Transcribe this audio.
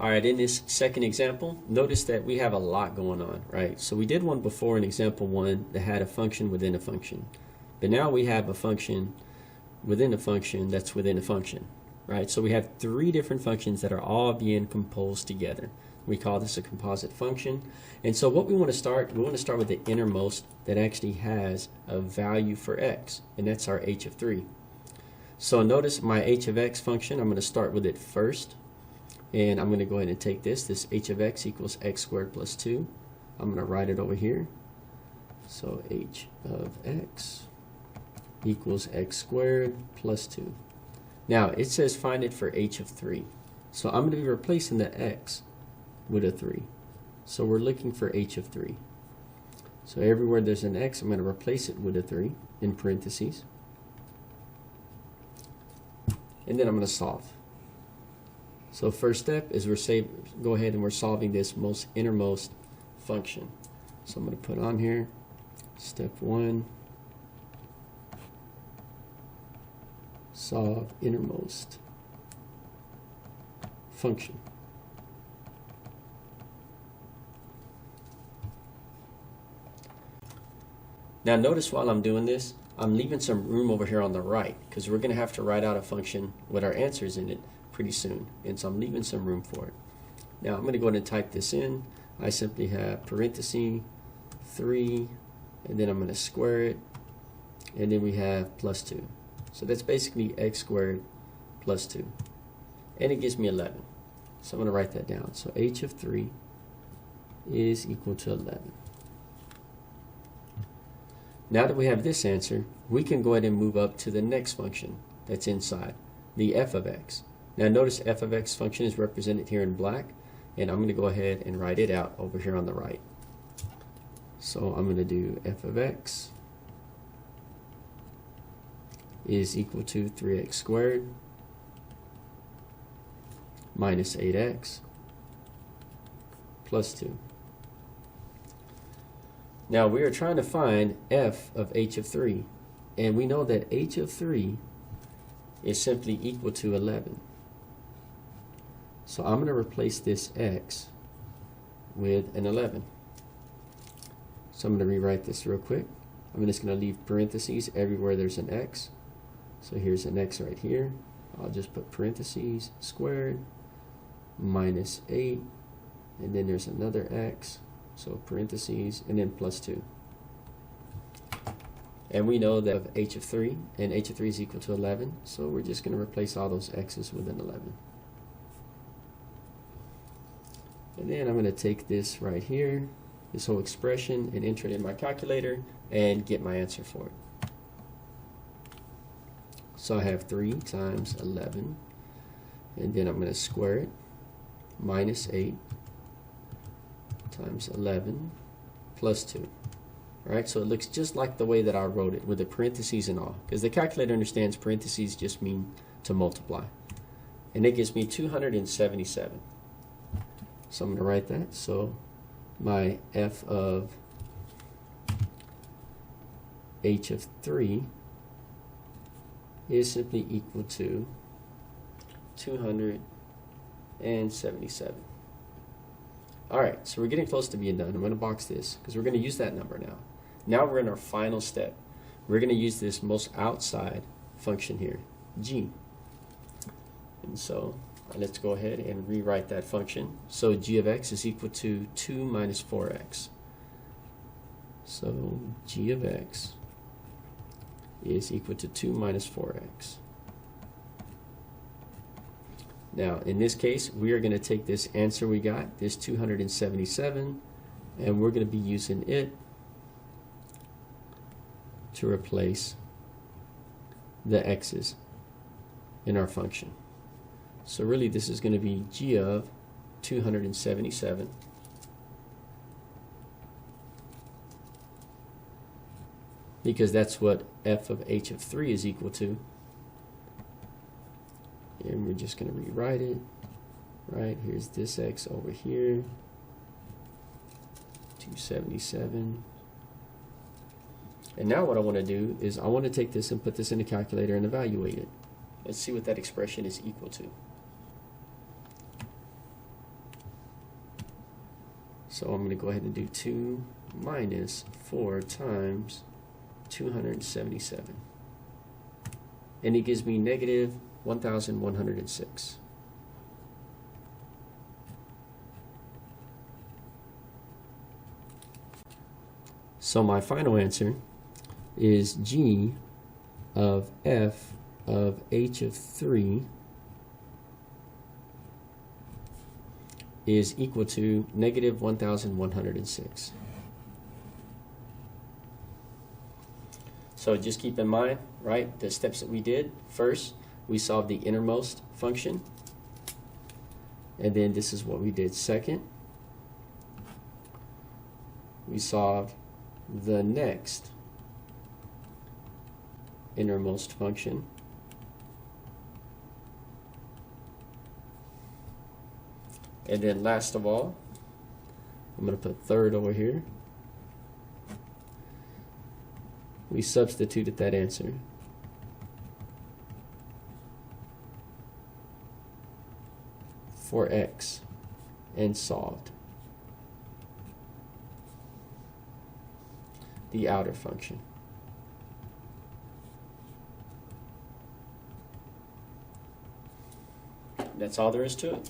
All right, in this second example, notice that we have a lot going on, right? So we did one before in example 1 that had a function within a function. But now we have a function within a function that's within a function, right? So we have 3 different functions that are all being composed together. We call this a composite function. And so what we want to start with the innermost that actually has a value for x, and that's our h of 3. So notice my h of x function, I'm going to start with it first. And I'm going to go ahead and take this h of x equals x squared plus 2. I'm going to write it over here. So h of x equals x squared plus 2. Now it says find it for h of 3. So I'm going to be replacing the x with a 3. So we're looking for h of 3. So everywhere there's an x, I'm going to replace it with a 3 in parentheses. And then I'm going to solve. So first step is go ahead and we're solving this innermost function. So I'm going to put on here step 1, solve innermost function. Now notice while I'm doing this, I'm leaving some room over here on the right because we're going to have to write out a function with our answers in it pretty soon, and so I'm leaving some room for it. Now I'm going to go ahead and type this in. I simply have parenthesis 3, and then I'm going to square it, and then we have plus 2. So that's basically x squared plus 2, and it gives me 11. So I'm going to write that down. So h of 3 is equal to 11. Now that we have this answer, we can go ahead and move up to the next function that's inside, the f of x. Now notice f of x function is represented here in black, and I'm going to go ahead and write it out over here on the right. So I'm going to do f of x is equal to 3x squared minus 8x plus 2. Now we are trying to find f of h of 3, and we know that h of 3 is simply equal to 11. So I'm going to replace this x with an 11. So I'm going to rewrite this real quick. I'm just going to leave parentheses everywhere there's an x. So here's an x right here. I'll just put parentheses squared minus 8, and then there's another x. So parentheses and then plus 2. And we know that of h of 3, and h of 3 is equal to 11. So we're just going to replace all those x's with an 11. And then I'm going to take this right here, this whole expression, and enter it in my calculator and get my answer for it. So I have 3 times 11, and then I'm going to square it, minus 8 times 11 plus 2. Alright, so it looks just like the way that I wrote it with the parentheses and all, because the calculator understands parentheses just mean to multiply. And it gives me 277. So I'm going to write that. So my f of h of 3 is simply equal to 277. Alright, so we're getting close to being done. I'm going to box this because we're going to use that number now. Now we're in our final step. We're going to use this most outside function here, g. And so let's go ahead and rewrite that function. So g of x is equal to 2 minus 4x. So g of x is equal to 2 minus 4x. Now, in this case, we are going to take this answer we got, this 277, and we're going to be using it to replace the x's in our function. So really, this is going to be g of 277 because that's what f of h of 3 is equal to. And we're just going to rewrite it. Right, here's this x over here, 277. And now what I want to do is I want to take this and put this in the calculator and evaluate it. Let's see what that expression is equal to. So I'm going to go ahead and do 2 minus 4 times 277. And it gives me negative 1,106. So my final answer is G of F of H of 3 is equal to negative 1,106. So just keep in mind, right, the steps that we did. First, we solved the innermost function. And then this is what we did. Second, we solved the next innermost function. And then last of all, I'm going to put third over here. We substituted that answer for x and solved the outer function. That's all there is to it.